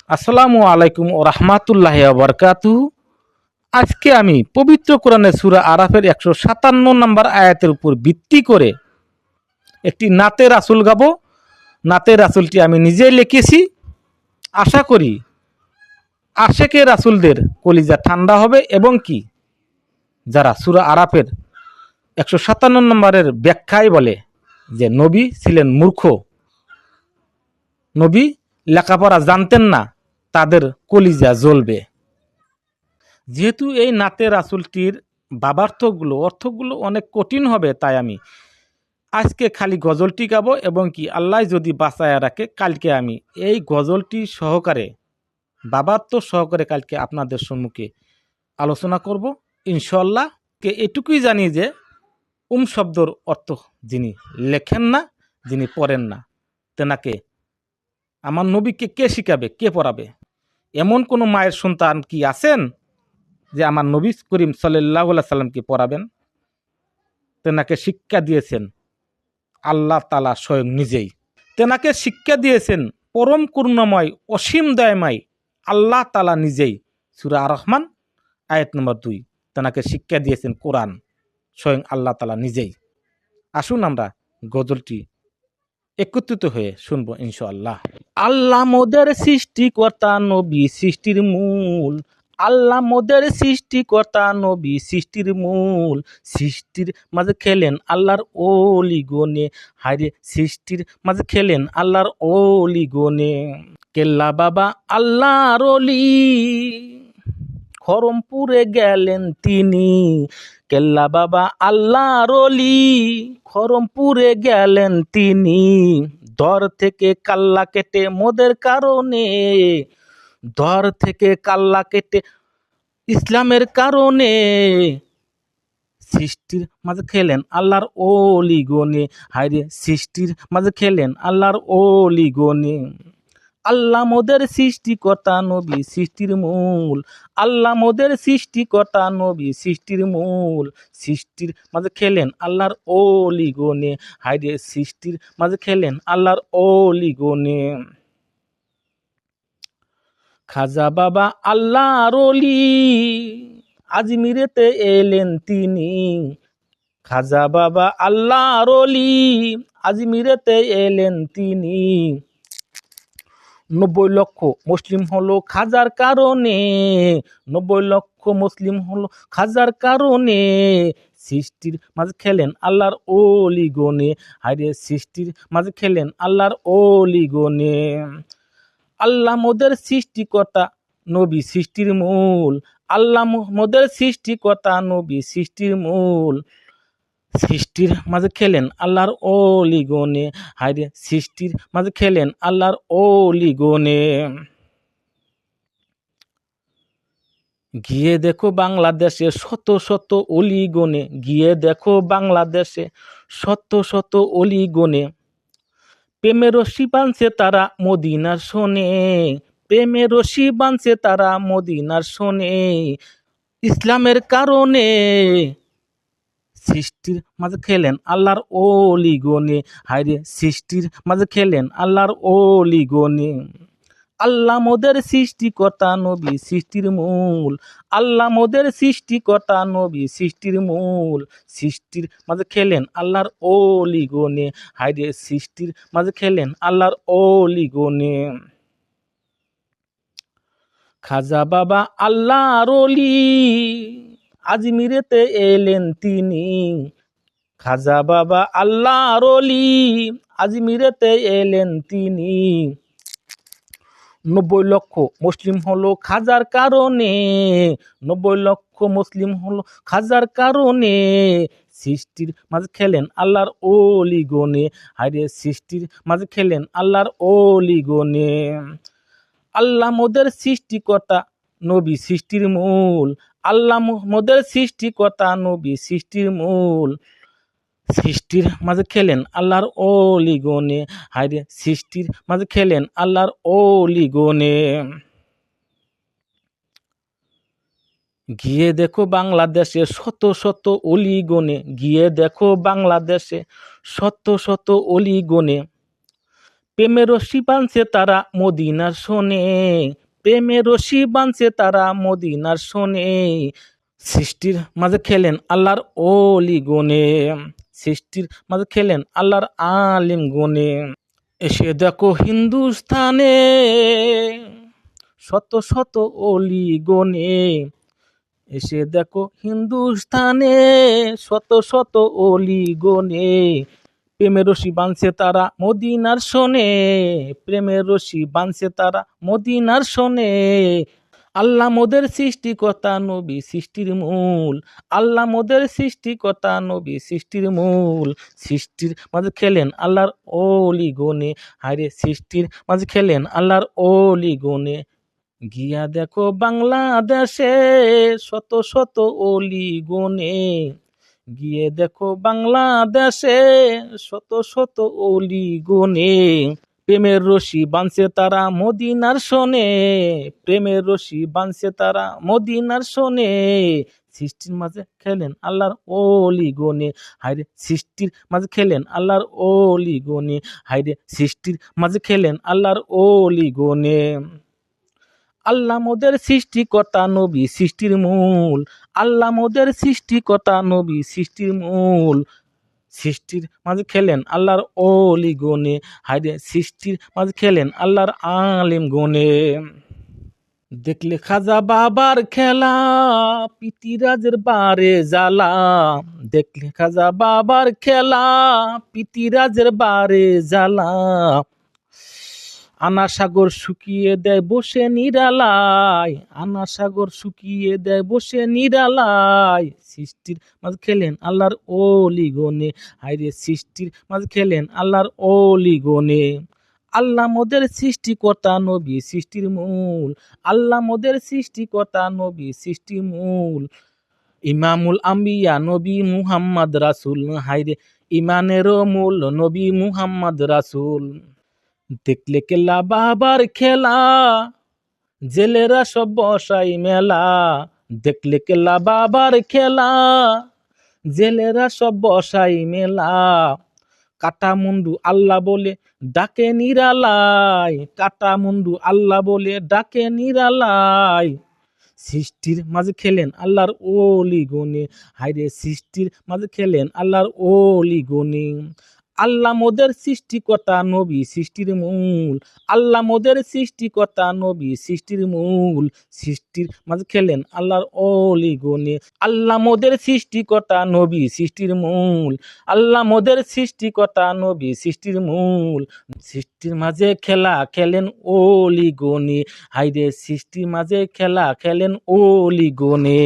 আসসালামু আলাইকুম ও রহমাতুল্লাহি ওয়া বারাকাতুহু। আজকে আমি পবিত্র কোরআনের সূরা আরাফের 157 নম্বর আয়াতের উপর ভিত্তি করে একটি নাতে রাসূল গাবো। নাতে রাসূলটি আমি নিজেই লিখেছি। আশা করি আশেকে রাসূলদের কলিজা ঠান্ডা হবে এবং কি যারা সূরা আরাফের 157 নম্বরের ব্যাখ্যায় বলে যে নবী ছিলেন মূর্খ, নবী লেখাপড়া জানতেন না, তাদের কলিজা জ্বলবে। যেহেতু এই নাতে রাসূলটির অর্থগুলো অনেক কঠিন হবে, তাই আমি আজকে খালি গজলটি গাবো এবং কি আল্লাহ যদি বাঁচায় রাখে কালকে আমি এই গজলটি সহকারে বাবার্থ সহকারে কালকে আপনাদের সম্মুখে আলোচনা করব ইনশাল্লাহ। কে এটুকুই জানি যে শব্দর অর্থ যিনি লেখেন না, যিনি পড়েন না, তেনাকে আমার নবীকে কে শিখাবে, কে পড়াবে? এমন কোনো মায়ের সন্তান কি আছেন যে আমার নবী করিম সাল্লাল্লাহু আলাইহি সাল্লামকে পড়াবেন? তেনাকে শিক্ষা দিয়েছেন আল্লাহ তাআলা স্বয়ং নিজেই। তেনাকে শিক্ষা দিয়েছেন পরম করুণাময় অসীম দয়াময় আল্লাহ তাআলা নিজেই। সূরা আর রহমান আয়াত নম্বর 2 তেনাকে শিক্ষা দিয়েছেন কোরআন, স্বয়ং আল্লাহ তাআলা নিজেই। আসুন আমরা গজলটি একত্রিত হয়ে শুনবো ইনশাআল্লাহ। আল্লাহ মোদের সৃষ্টিকর্তা, নবী সৃষ্টির মূল। আল্লাহ মোদের সৃষ্টিকর্তা, নবী সৃষ্টির মূল। সৃষ্টির মাঝে খেলেন আল্লাহর ওলি গনে, হায়রে সৃষ্টির মাঝে খেলেন আল্লাহর ওলি গনে। কেল্লা বাবা আল্লাহর ওলি, খরমপুরে গেলেন তিনি। কেল্লা বাবা আল্লাহর ওলি, খরমপুরে গেলেন তিনি। দর থেকে কাল্লা কেটে মোদের কারণে, দর থেকে কাল্লা কেটে ইসলামের কারণে। সৃষ্টির মাঝে খেলেন আল্লাহর ওলি গনে, হায়রে সৃষ্টির মাঝে খেলেন আল্লাহর ওলি গনে। আল্লাহ মোদের সৃষ্টিকর্তা, নবী সৃষ্টির মূল। আল্লাহ মোদের সৃষ্টিকর্তা, নবী সৃষ্টির মূল। সৃষ্টির মাঝে খেলেন আল্লাহর ওলি গনে, হায়রে সৃষ্টির মাঝে খেলেন আল্লাহর ওলি গনে। খাজা বাবা আল্লাহর ওলি, আজমিরেতে এলেন তিনি। খাজা বাবা আল্লাহর ওলি, আজমিরেতে এলেন তিনি। 90 লক্ষ মুসলিম হলো খাজার কারণে, 90 লক্ষ মুসলিম হলো খাজার কারণে। সৃষ্টির মাঝে খেলেন আল্লাহর ওলি গনে, হায়রে সৃষ্টির মাঝে খেলেন আল্লাহর ওলি গনে। আল্লাহ মোদের সৃষ্টিকর্তা, নবী সৃষ্টির মূল। আল্লাহ মোদের সৃষ্টিকর্তা, নবী সৃষ্টির মূল। সৃষ্টির মাঝে খেলেন আল্লাহর ওলি গনে, হায়রে সৃষ্টির মাঝে খেলেন আল্লাহর ওলি গনে। গিয়ে দেখো বাংলাদেশে শত শত অলি গনে, গিয়ে দেখো বাংলাদেশে শত শত অলি গনে। প্রেমের রশি বাঁধছে তারা মদিনার শোনে, প্রেমের রশি বাঁধছে তারা মদিনার শোনে। ইসলামের কারণে সৃষ্টির মাঝে খেলেন আল্লাহর ওলি গনে, হায়রে সৃষ্টির মাঝে খেলেন আল্লাহর ওলি গনে। আল্লাহ মোদের সৃষ্টিকর্তা, নবী সৃষ্টির মূল। আল্লাহ মোদের সৃষ্টিকর্তা, নবী সৃষ্টির মূল। সৃষ্টির মাঝে খেলেন আল্লাহর ওলি গনে, হায়রে সৃষ্টির মাঝে খেলেন আল্লাহর ওলি গনে। খাজা বাবা আল্লাহর ওলি, আজমিরেতে এলেন তিনি। খাজা বাবা আল্লাহর ওলি, আজমিরেতে এলেন তিনি। 90 লক্ষ মুসলিম হলো খাজার কারণে, 90 লক্ষ মুসলিম হলো খাজার কারণে। সৃষ্টির মাঝে খেলেন আল্লাহর ওলি গনে, হায়রে সৃষ্টির মাঝে খেলেন আল্লাহর ওলি গনে। আল্লাহ মোদের সৃষ্টিকর্তা, নবী সৃষ্টির মূল। আল্লাহ মোদের সৃষ্টিকর্তা, নবী সৃষ্টির মূল। সৃষ্টির মাঝে খেলেন আল্লাহর ওলি গনে, হায়রে সৃষ্টির মাঝে খেলেন আল্লাহর ওলি গনে। গিয়ে দেখো বাংলাদেশে শত শত অলি গনে, গিয়ে দেখো বাংলাদেশে শত শত অলি গনে। প্রেমের রশি বাঁধছে তারা মদিনার শোনে, প্রেমের রশি বাঁধছে তারা মদিনার শোনে, সৃষ্টির মাঝে খেলেন আল্লাহর ওলি গনে, সৃষ্টির মাঝে খেলেন আল্লাহর আলিম গনে। এসে দেখো হিন্দুস্থানে শত শত অলি গনে, এসে দেখো হিন্দুস্থানে শত শত অলি গনে, প্রেমের রশি বাঁধছে তারা মদিনার শোনে, প্রেমের রশি বাঁধছে তারা মদিনার শোনে। আল্লাহ মোদের সৃষ্টিকর্তা নবী সৃষ্টির মূল, আল্লাহ মোদের সৃষ্টিকর্তা নবী সৃষ্টির মূল, সৃষ্টির মাঝে খেলেন আল্লাহর ওলি গনে, হায়রে সৃষ্টির মাঝে খেলেন আল্লাহর ওলি গনে। গিয়া দেখো বাংলাদেশে শত শত অলি গনে, গিয়ে দেখো বাংলাদেশে শত শত অলি গনে, প্রেমের রশি বাঁধছে তারা মদিনার শোনে, প্রেমের রশি বাঁধছে তারা মদিনার শোনে, সৃষ্টির মাঝে খেলেন আল্লাহর ওলি গনে, হায়রে সৃষ্টির মাঝে খেলেন আল্লাহর ওলি গনে, হায়রে সৃষ্টির মাঝে খেলেন আল্লাহর ওলি গনে। আল্লাহ মোদের সৃষ্টিকর্তা নবী সৃষ্টির মূল, আল্লাহ মোদের সৃষ্টিকর্তা নবী সৃষ্টির মূল, সৃষ্টির মাঝে খেলেন আল্লাহর ওলি গনে, হায়রে সৃষ্টির মাঝে খেলেন আল্লাহর আলিম গনে। দেখলে খাজা বাবার খেলা পিতিরাজের বারে জ্বালা, দেখলে খাজা বাবার খেলা পিতিরাজের বারে জ্বালা, আনা সাগর শুকিয়ে দেয় বসে নিরালায়, আনা সাগর শুকিয়ে দেয় বসে নিরালায়, সৃষ্টির মাঝে খেলেন আল্লাহর ওলি গনে, হায়রে সৃষ্টির মাঝে খেলেন আল্লাহর ওলি গনে। আল্লাহ মোদের সৃষ্টিকর্তা নবী সৃষ্টির মূল, আল্লাহ মোদের সৃষ্টিকর্তা নবী সৃষ্টির মূল, ইমামুল আম্বিয়া নবী মুহাম্মদ রাসূল, হায়রে ইমানেরও মূল নবী মুহাম্মদ রাসূল। দেখলে কেল্লা বাবার খেলা জেলেরা সব বসাই মেলা, দেখলে কেল্লা বাবার খেলা জেলেরা সব বসাই মেলা, কাটা মুন্ডু আল্লাহ বলে ডাকে নিরালায়, কাটা মুন্ডু আল্লাহ বলে ডাকে নিরালায়, সৃষ্টির মাঝে খেলেন আল্লাহর ওলি গনে, হায়রে সৃষ্টির মাঝে খেলেন আল্লাহর ওলি গনে। আল্লাহ মোদের সৃষ্টিকর্তা নবী সৃষ্টির মূল, আল্লাহ মোদের সৃষ্টিকর্তা নবী সৃষ্টির মূল, সৃষ্টির মাঝে খেলেন আল্লাহর ওলি গনে, আল্লাহ মোদের সৃষ্টিকর্তা নবী সৃষ্টির মূল, আল্লাহ মোদের সৃষ্টিকর্তা নবী সৃষ্টির মূল, সৃষ্টির মাঝে খেলা খেলেন ওলি গনে, হায়রে সৃষ্টির মাঝে খেলা খেলেন ওলি গনে।